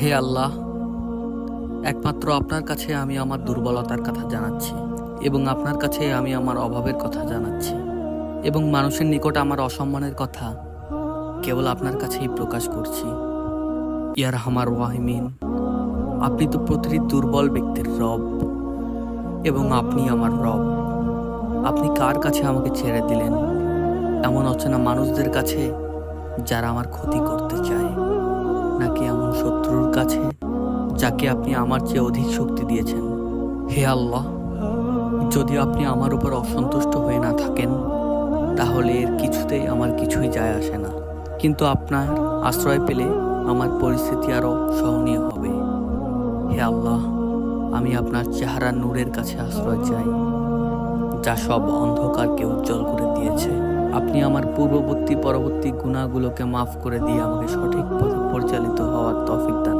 হে আল্লাহ, একমাত্র আপনার কাছে আমি আমার দুর্বলতার কথা জানাচ্ছি এবং আপনার কাছে আমি আমার অভাবের কথা জানাচ্ছি এবং মানুষের নিকট আমার অসম্মানের কথা কেবল আপনার কাছেই প্রকাশ করছি। ইয়া রহমান রাহিমিন, আপনি তো প্রতিটি দুর্বল ব্যক্তির রব এবং আপনি আমার রব। আপনি কার কাছে আমাকে ছেড়ে দিলেন? এমন অচেনা মানুষদের কাছে যারা আমার ক্ষতি করতে চায়, নাকি এমন শত্রুর কাছে যাকে আপনি আমার চেয়ে অধিক শক্তি দিয়েছেন? হে আল্লাহ, যদি আপনি আমার উপর অসন্তুষ্ট হয়ে না থাকেন তাহলে এর কিছুতেই আমার কিছুই যায় আসে না, কিন্তু আপনার আশ্রয় পেলে আমার পরিস্থিতি আরও সহনীয় হবে। হে আল্লাহ, আমি আপনার চেহারা নূরের কাছে আশ্রয় চাই, যা সব অন্ধকারকে উজ্জ্বল করে দিয়েছে। আপনি আমার পূর্ববর্তী পরবর্তী গুনাহগুলোকে মাফ করে দিয়ে আমাকে সঠিক পথে পরিচালিত হওয়ার তৌফিক দান